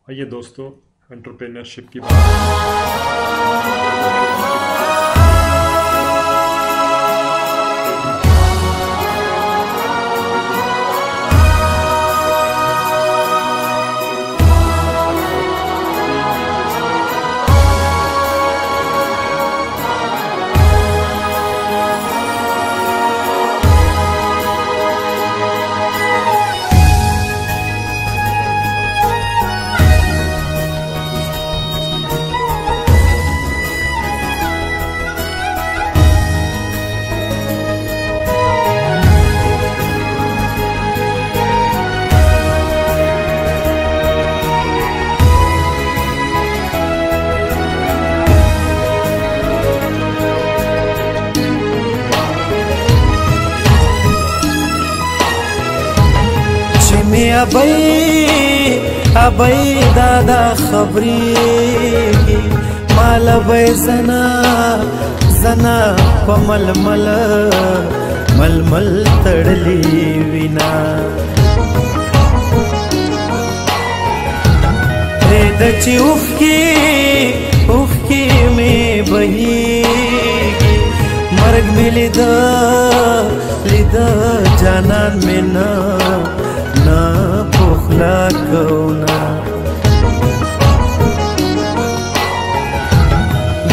आइए दोस्तों, एंटरप्रेन्योरशिप की बात। अबई दादा खबरी माल अबई जना पमल मल मल मल तड़ली विना दची उफकी में बही मर्ग में लिद जानन में न पोखला कौना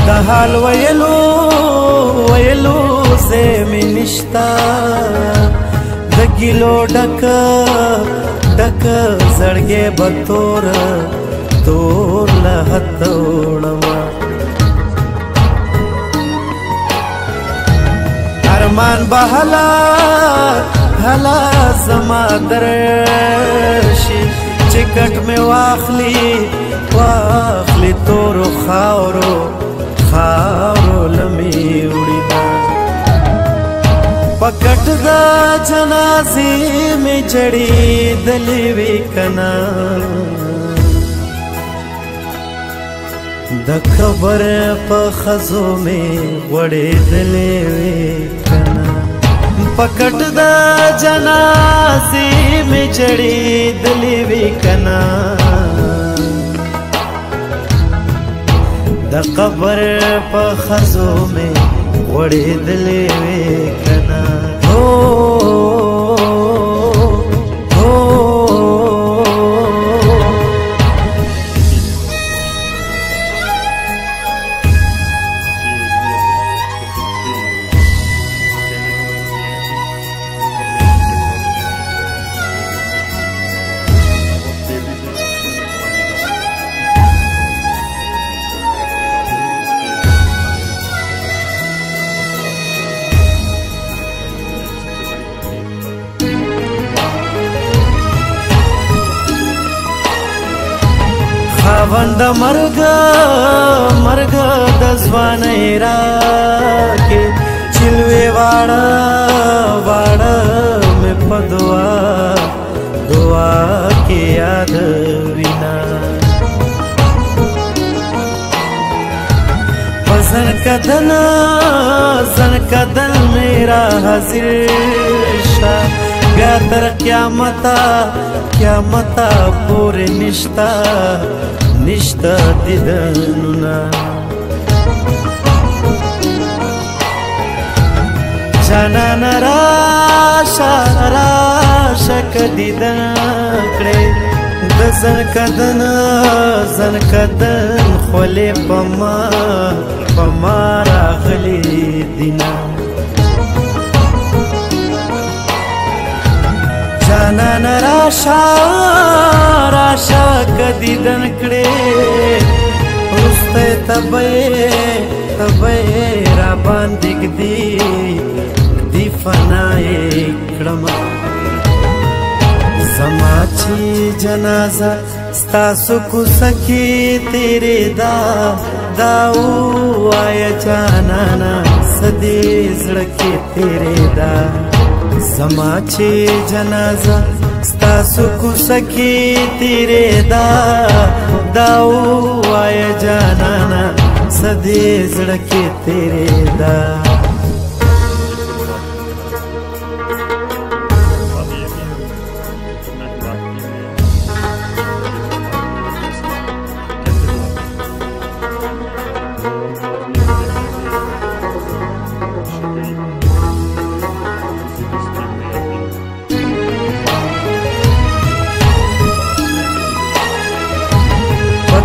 दहाल वयलो से मिनिश्ता दगिलो डक जड़गे बतोर तोर लहतोड़वा अरमान बहला हला जमा दर्शी चिकट में वाखली तोरो खावरो लमी उड़ीना पकट दा जनाजे में जड़ी दलीवी कना द खबर पखजो में वड़े दलेवे कना पकट दा जनाजे में जड़ी दलीवी कना द कबर पखजो में वड़े दलेवे कना खावंद मर्ग दजवानेरा के चिलवे वाड़ा में दुआ के याद विना जन कदन मेरा हाजिर शाह गातर क्या मता पूरे निष्ठा दिदनुना जनन राशा कदिदनकड़े दजन कदन खोले पमारा गली दिना जानन राशा कदिदन कड़े रुस्ते तबे राबान दिगदी फनाए क्रमा समाची जनाजा स्तासु कुसकी तेरे दाऊ आय जानाना सदे जड़के तेरे दा समाचे जनाजा स्तासु कुसकी तेरे दाऊ आय जानाना सदे जड़के तेरे दा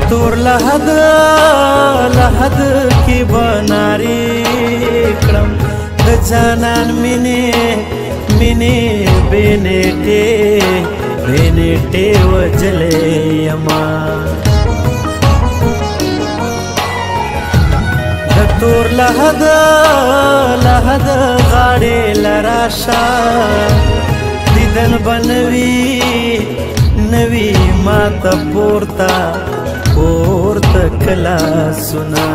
तोर लहद लहद की बनारी क्रम द जानन मिने मिने बेनेटे बेनेटे वजले यमा तोर लहद लहद गाड़े लराशा दिदन बनवी नवी माता पोरता पोरता कला सुना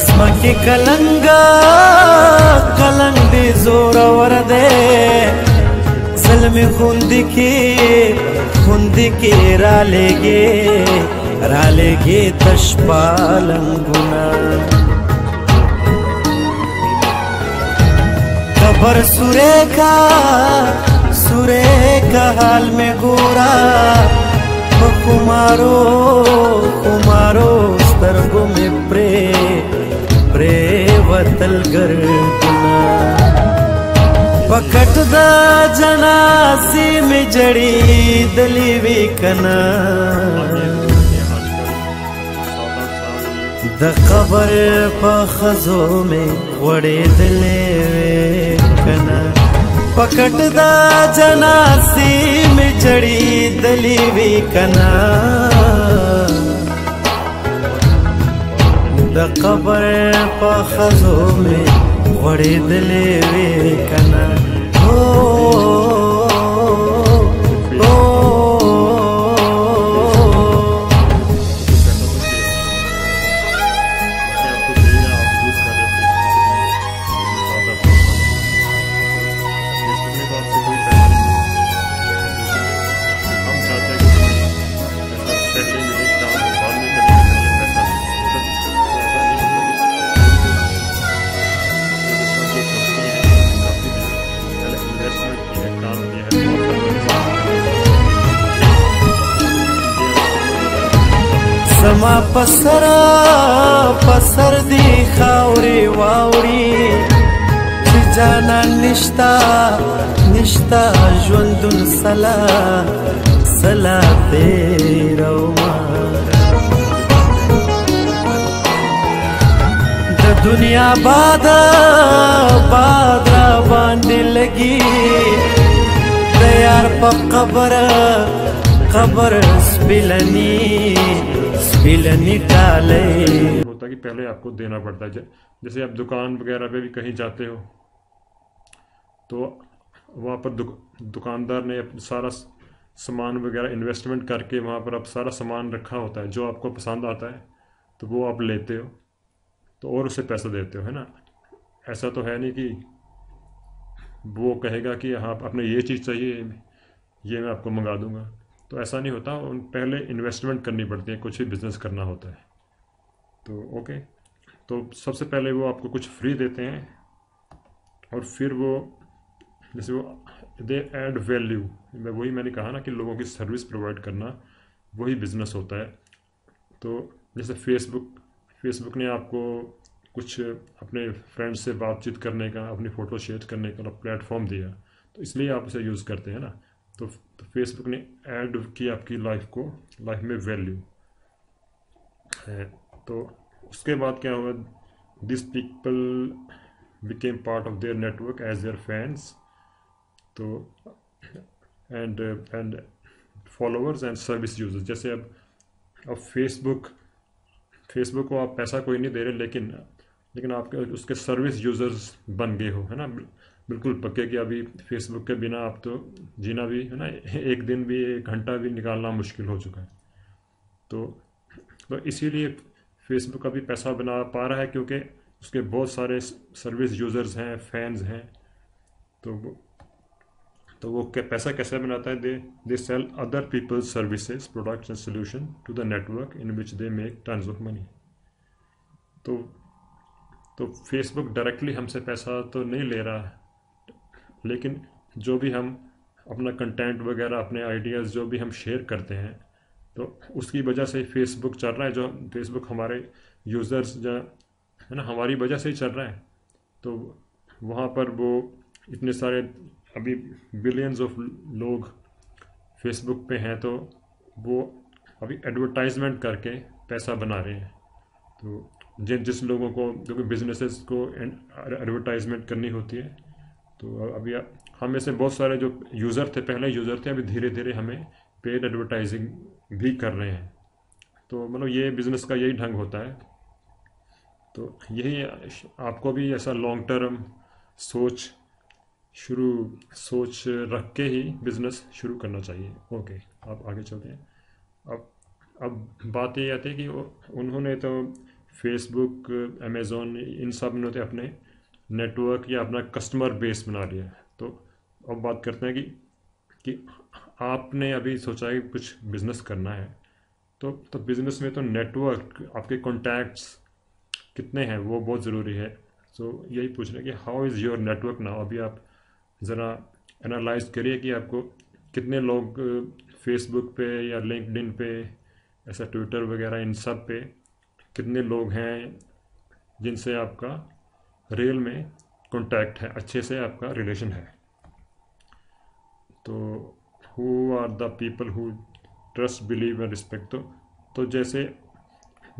स्मके कलंगा कलंग दे जोर वरदे सलमे खुंदी के रालेगे तशपालंगुना खबर सुरेखा हाल में गोरा कुमारो स्तरगो में प्रे वतल गर्दना पकट दा जनासी में जड़ी दलीवी कना द खबर पखजो में वड़े दले कना पकट दा जनासी में जड़ी दलीवी कना द खबर पखजो में वड़े दले कना समा पसर दी खावरी वावरी जाना निश्ता जुंदुन सला तेरा द दुनिया बादरा बांधने लगी तैयार पर खबर स्पिलनी डाले होता कि पहले आपको देना पड़ता है। जैसे आप दुकान वगैरह पे भी कहीं जाते हो तो वहाँ पर दुकानदार ने सारा सामान वगैरह इन्वेस्टमेंट करके वहाँ पर आप सारा सामान रखा होता है, जो आपको पसंद आता है तो वो आप लेते हो तो और उसे पैसा देते हो, है ना। ऐसा तो है नहीं कि वो कहेगा कि हाँ आपने ये चीज़ चाहिए ये मैं आपको मंगा दूंगा, तो ऐसा नहीं होता। पहले इन्वेस्टमेंट करनी पड़ती है, कुछ भी बिज़नेस करना होता है। तो ओके, तो सबसे पहले वो आपको कुछ फ्री देते हैं और फिर वो जैसे वो दे ऐड वैल्यू, मैंने कहा ना कि लोगों की सर्विस प्रोवाइड करना वही बिज़नेस होता है। तो जैसे फेसबुक ने आपको कुछ अपने फ्रेंड्स से बातचीत करने का, अपनी फ़ोटो शेयर करने का प्लेटफॉर्म दिया, तो इसलिए आप उसे यूज़ करते हैं ना। तो फेसबुक ने ऐड की आपकी लाइफ में वैल्यू है। तो उसके बाद क्या हुआ, this people became part of their network as their fans, तो and followers and service users. जैसे अब फेसबुक को आप पैसा कोई नहीं दे रहे, लेकिन आपके उसके सर्विस यूजर्स बन गए हो, है ना। बिल्कुल पक्के कि अभी फेसबुक के बिना आप तो जीना भी, है ना, एक दिन भी, एक घंटा भी निकालना मुश्किल हो चुका है। तो इसीलिए फेसबुक अभी पैसा बना पा रहा है क्योंकि उसके बहुत सारे सर्विस यूज़र्स हैं, फैंस हैं। तो वो पैसा कैसे बनाता है, they sell other peoples services, products and solution to the network in which they make tons of money. तो फेसबुक डायरेक्टली हमसे पैसा तो नहीं ले रहा है, लेकिन जो भी हम अपना कंटेंट वगैरह, अपने आइडियाज़ जो भी हम शेयर करते हैं, तो उसकी वजह से फेसबुक चल रहा है। जो फेसबुक हमारे यूज़र्स जो है ना, हमारी वजह से ही चल रहा है। तो वहाँ पर वो इतने सारे अभी बिलियंस ऑफ लोग फेसबुक पे हैं तो वो अभी एडवर्टाइजमेंट करके पैसा बना रहे हैं। तो जिस लोगों को जो कि बिजनेसेस को एडवर्टाइजमेंट करनी होती है, तो अभी हम में से बहुत सारे जो यूज़र थे, पहले यूज़र थे, अभी धीरे धीरे हमें पेड एडवर्टाइजिंग भी कर रहे हैं। तो मतलब ये बिज़नेस का यही ढंग होता है। तो यही आपको भी ऐसा लॉन्ग टर्म सोच रख के ही बिज़नेस शुरू करना चाहिए। ओके, आप आगे चलते हैं। अब बात ये आती है कि उन्होंने तो फेसबुक, अमेज़ॉन, इन सब ने तो अपने नेटवर्क या अपना कस्टमर बेस बना लिया है। तो अब बात करते हैं कि आपने अभी सोचा है कि कुछ बिज़नेस करना है, तो बिज़नेस में तो नेटवर्क, आपके कॉन्टैक्ट्स कितने हैं वो बहुत ज़रूरी है। तो यही पूछ रहे हैं कि how is your network now. अभी आप ज़रा एनालाइज करिए कि आपको कितने लोग फेसबुक पे या लिंक्डइन पे, ऐसा ट्विटर वगैरह, इन सब पे कितने लोग हैं जिनसे आपका रियल में कांटेक्ट है, अच्छे से आपका रिलेशन है। तो who are the people who trust, believe and respect. तो जैसे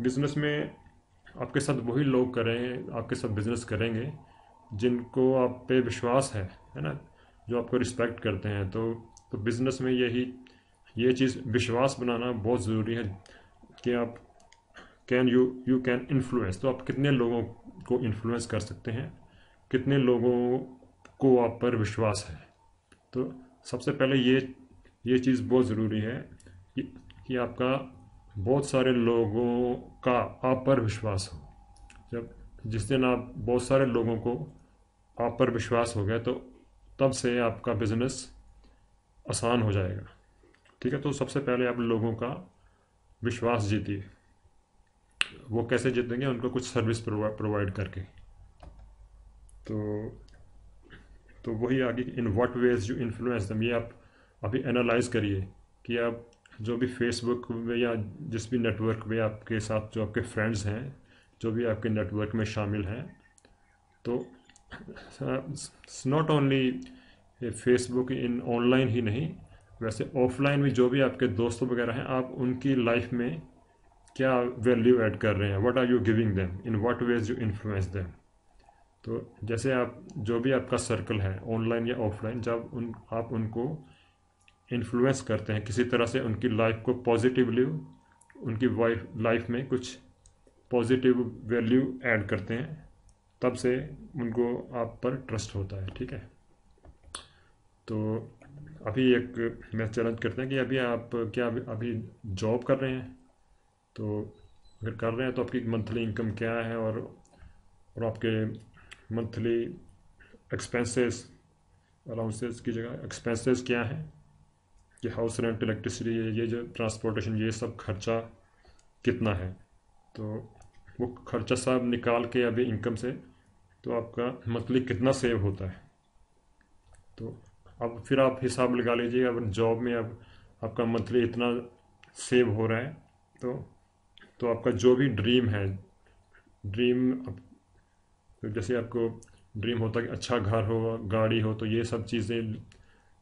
बिजनेस में आपके साथ वही लोग करें, आपके साथ बिजनेस करेंगे जिनको आप पे विश्वास है ना, जो आपको रिस्पेक्ट करते हैं। तो बिजनेस में ये चीज़ विश्वास बनाना बहुत ज़रूरी है कि आप यू कैन इन्फ्लुएंस। तो आप कितने लोगों को इन्फ्लुएंस कर सकते हैं, कितने लोगों को आप पर विश्वास है। तो सबसे पहले ये चीज़ बहुत ज़रूरी है कि आपका बहुत सारे लोगों का आप पर विश्वास हो। जिस दिन आप बहुत सारे लोगों को आप पर विश्वास हो गया, तो तब से आपका बिजनेस आसान हो जाएगा। ठीक है, तो सबसे पहले आप लोगों का विश्वास जीतिए। वो कैसे जीतेंगे? उनको कुछ सर्विस प्रोवाइड करके। तो वही आगे, इन what ways you influence them. ये आप अभी एनालाइज करिए कि आप जो भी फेसबुक में या जिस भी नेटवर्क में आपके साथ जो आपके फ्रेंड्स हैं, जो भी आपके नेटवर्क में शामिल हैं, तो नॉट ओनली फेसबुक, इन ऑनलाइन ही नहीं, वैसे ऑफलाइन भी जो भी आपके दोस्त वगैरह हैं, आप उनकी लाइफ में क्या वैल्यू ऐड कर रहे हैं, what are you giving them, in what ways you influence them. तो जैसे आप जो भी आपका सर्कल है ऑनलाइन या ऑफलाइन, जब आप उनको इन्फ्लुएंस करते हैं किसी तरह से, उनकी लाइफ को पॉजिटिवली, उनकी लाइफ में कुछ पॉजिटिव वैल्यू ऐड करते हैं, तब से उनको आप पर ट्रस्ट होता है। ठीक है, तो अभी एक मैं चैलेंज करते हैं कि अभी आप क्या अभी जॉब कर रहे हैं? तो अगर कर रहे हैं तो आपकी मंथली इनकम क्या है, और आपके मंथली एक्सपेंसेस, अलाउंसेस की जगह एक्सपेंसेस क्या है, कि हाउस रेंट, इलेक्ट्रिसिटी, ये जो ट्रांसपोर्टेशन, ये सब खर्चा कितना है। तो वो खर्चा सब निकाल के अभी इनकम से, तो आपका मंथली कितना सेव होता है। तो अब फिर आप हिसाब लगा लीजिए, अगर जॉब में अब आपका मंथली इतना सेव हो रहा है, तो आपका जो भी ड्रीम है, तो जैसे आपको ड्रीम होता है कि अच्छा घर हो, गाड़ी हो, तो ये सब चीज़ें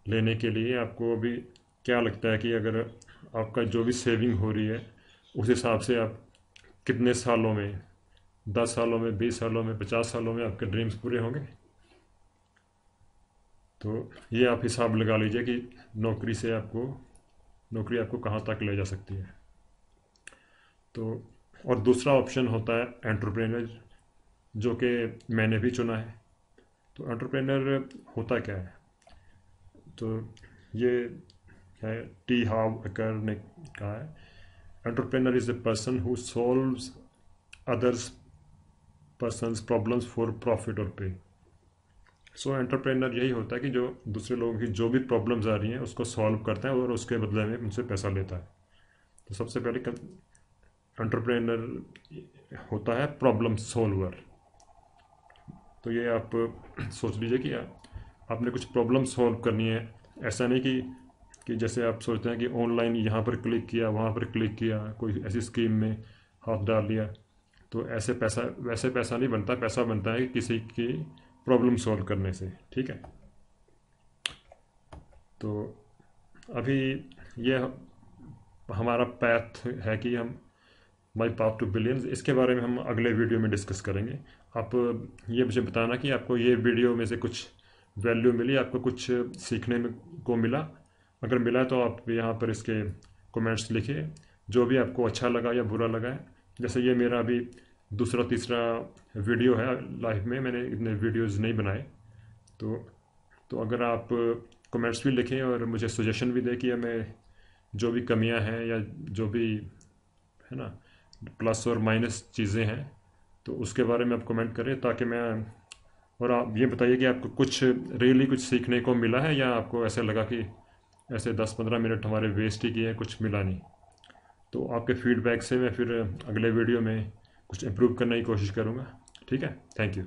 लेने के लिए आपको अभी क्या लगता है कि अगर आपका जो भी सेविंग हो रही है, उस हिसाब से आप कितने सालों में, 10 सालों में, 20 सालों में, 50 सालों में आपके ड्रीम्स पूरे होंगे? तो ये आप हिसाब लगा लीजिए कि नौकरी आपको कहाँ तक ले जा सकती है। तो और दूसरा ऑप्शन होता है एंटरप्रेन्योर, जो कि मैंने भी चुना है। तो एंटरप्रेन्योर होता क्या है? तो ये है, टी हाव एकर ने कहा है, entrepreneur is a person who solves others persons problems for profit और पे। सो एंटरप्रेन्योर यही होता है कि जो दूसरे लोगों की जो भी प्रॉब्लम्स आ रही हैं उसको सॉल्व करता है और उसके बदले में उनसे पैसा लेता है। तो सबसे पहले एंटरप्रेन्योर होता है प्रॉब्लम सॉल्वर। तो ये आप सोच लीजिए कि आपने कुछ प्रॉब्लम सॉल्व करनी है। ऐसा नहीं कि जैसे आप सोचते हैं कि ऑनलाइन यहाँ पर क्लिक किया, वहाँ पर क्लिक किया, कोई ऐसी स्कीम में हाथ डाल लिया, तो वैसे पैसा नहीं बनता। पैसा बनता है किसी की प्रॉब्लम सॉल्व करने से। ठीक है, तो अभी ये हमारा पैथ है कि हम माई पाथ टू बिलियंस, इसके बारे में हम अगले वीडियो में डिस्कस करेंगे। आप ये मुझे बताना कि आपको ये वीडियो में से कुछ वैल्यू मिली, आपको कुछ सीखने में को मिला। अगर मिला तो आप यहाँ पर इसके कमेंट्स लिखिए, जो भी आपको अच्छा लगा या बुरा लगा है। जैसे ये मेरा अभी दूसरा तीसरा वीडियो है लाइफ में, मैंने इतने वीडियोज़ नहीं बनाए। तो अगर आप कमेंट्स भी लिखें और मुझे सजेशन भी दें कि हमें जो भी कमियां हैं या जो भी है ना प्लस और माइनस चीज़ें हैं, तो उसके बारे में आप कमेंट करें ताकि मैं, और आप ये बताइए कि आपको कुछ रियली कुछ सीखने को मिला है या आपको ऐसे लगा कि ऐसे 10-15 मिनट हमारे वेस्ट ही किए हैं, कुछ मिला नहीं। तो आपके फीडबैक से मैं फिर अगले वीडियो में कुछ इम्प्रूव करने की कोशिश करूँगा। ठीक है, थैंक यू।